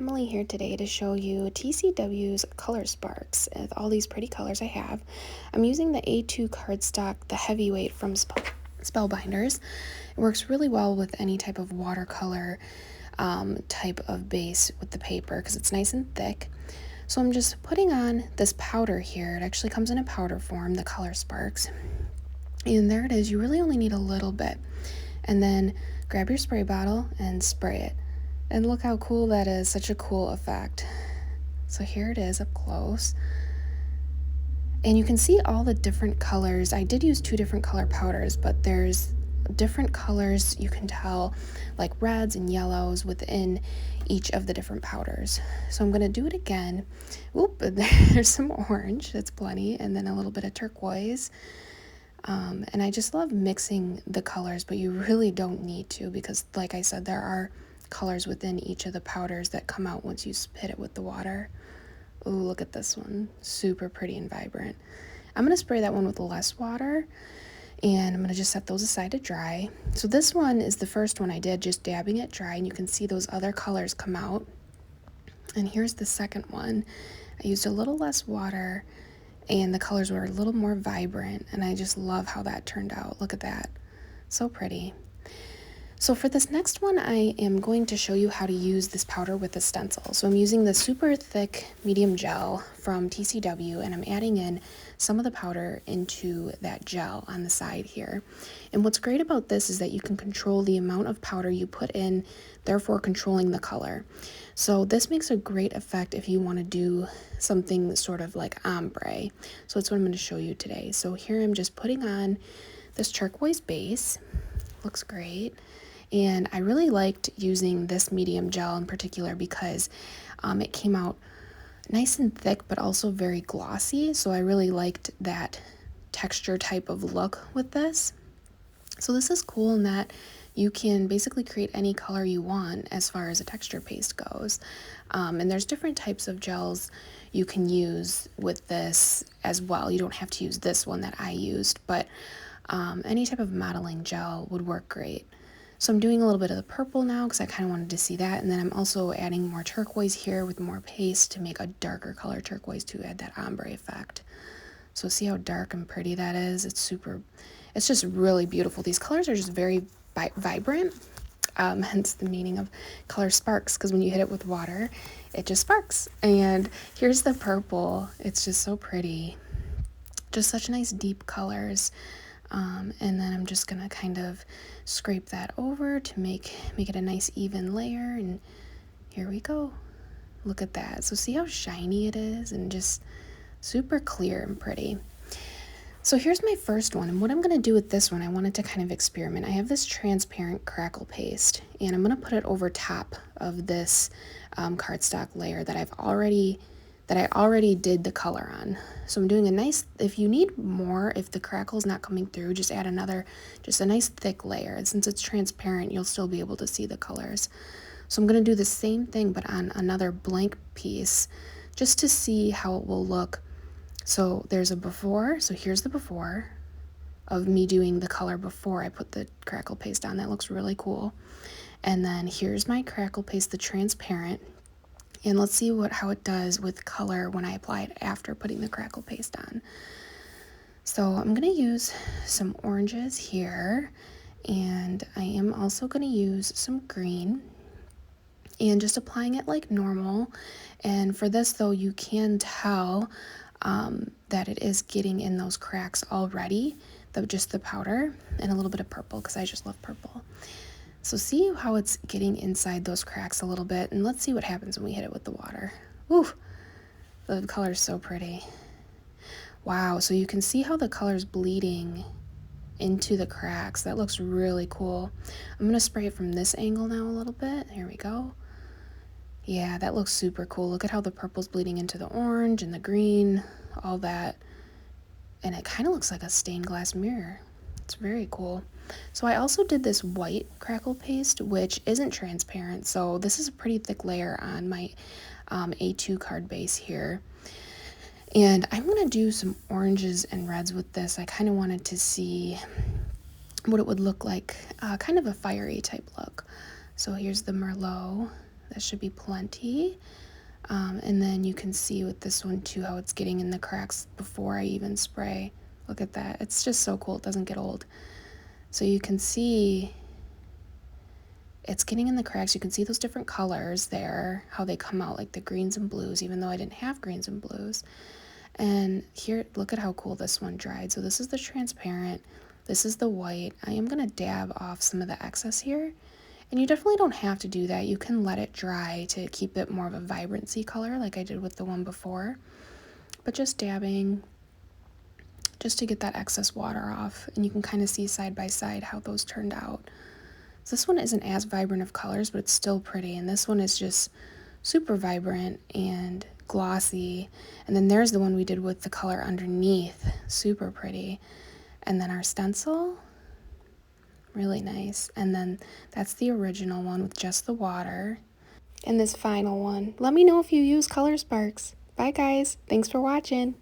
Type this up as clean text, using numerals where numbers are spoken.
Emily here today to show you TCW's ColorSparx with all these pretty colors I have. I'm using the A2 cardstock, the heavyweight from Spellbinders. It works really well with any type of watercolor type of base with the paper because it's nice and thick. So I'm just putting on this powder here. It actually comes in a powder form, the ColorSparx. And there it is. You really only need a little bit. And then grab your spray bottle and spray it. And look how cool that is, such a cool effect. So here it is up close. And you can see all the different colors. I did use 2 different color powders, but there's different colors you can tell, like reds and yellows within each of the different powders. So I'm gonna do it again. Oop, there's some orange, that's plenty, and then a little bit of turquoise. And I just love mixing the colors, but you really don't need to because, like I said, there are colors within each of the powders that come out once you hit it with the water. Ooh, look at this one. Super pretty and vibrant. I'm going to spray that one with less water, and I'm going to just set those aside to dry. So this one is the first one I did, just dabbing it dry, and you can see those other colors come out. And here's the second one. I used a little less water, and the colors were a little more vibrant, and I just love how that turned out. Look at that. So pretty. So for this next one, I am going to show you how to use this powder with a stencil. So I'm using the super thick medium gel from TCW, and I'm adding in some of the powder into that gel on the side here. And what's great about this is that you can control the amount of powder you put in, therefore controlling the color. So this makes a great effect if you want to do something sort of like ombre. So that's what I'm going to show you today. So here I'm just putting on this turquoise base. Looks great. And I really liked using this medium gel in particular because it came out nice and thick, but also very glossy. So I really liked that texture type of look with this. So this is cool in that you can basically create any color you want as far as a texture paste goes. And there's different types of gels you can use with this as well. You don't have to use this one that I used, but any type of modeling gel would work great. So I'm doing a little bit of the purple now because I kind of wanted to see that. And then I'm also adding more turquoise here with more paste to make a darker color turquoise to add that ombre effect. So see how dark and pretty that is? It's just really beautiful. These colors are just very vibrant, hence the meaning of ColorSparx, because when you hit it with water, it just sparks. And here's the purple. It's just so pretty. Just such nice deep colors. And then I'm just gonna kind of scrape that over to make it a nice even layer, and here we go. Look at that. So see how shiny it is and just super clear and pretty. So here's my first one, and what I'm going to do with this one, I wanted to kind of experiment. I have this transparent crackle paste, and I'm going to put it over top of this cardstock layer that I already did the color on. So I'm doing a nice, if you need more, if the crackle's not coming through, just add just a nice thick layer. And since it's transparent, you'll still be able to see the colors. So I'm going to do the same thing, but on another blank piece, just to see how it will look. So there's a before, so here's the before of me doing the color before I put the crackle paste on. That looks really cool. And then here's my crackle paste, the transparent. And let's see how it does with color when I apply it after putting the crackle paste on. So I'm going to use some oranges here, and I am also going to use some green and just applying it like normal. And for this though, you can tell that it is getting in those cracks already, just the powder, and a little bit of purple because I just love purple. So see how it's getting inside those cracks a little bit, and let's see what happens when we hit it with the water. Woo! The color is so pretty. Wow, so you can see how the color's bleeding into the cracks. That looks really cool. I'm going to spray it from this angle now a little bit. Here we go. Yeah, that looks super cool. Look at how the purple's bleeding into the orange and the green, all that. And it kind of looks like a stained glass mirror. It's very cool. So I also did this white crackle paste, which isn't transparent. So this is a pretty thick layer on my A2 card base here. And I'm going to do some oranges and reds with this. I kind of wanted to see what it would look like, kind of a fiery type look. So here's the Merlot That should be plenty. And then you can see with this one too how it's getting in the cracks before I even spray. Look at that. It's just so cool. It doesn't get old. So you can see it's getting in the cracks. You can see those different colors there, how they come out, like the greens and blues, even though I didn't have greens and blues. And here, look at how cool this one dried. So this is the transparent. This is the white. I am going to dab off some of the excess here. And you definitely don't have to do that. You can let it dry to keep it more of a vibrancy color like I did with the one before. But just dabbing just to get that excess water off. And you can kind of see side by side how those turned out. So this one isn't as vibrant of colors, but it's still pretty. And this one is just super vibrant and glossy. And then there's the one we did with the color underneath. Super pretty. And then our stencil, really nice. And then that's the original one with just the water. And this final one. Let me know if you use ColorSparx. Bye guys. Thanks for watching.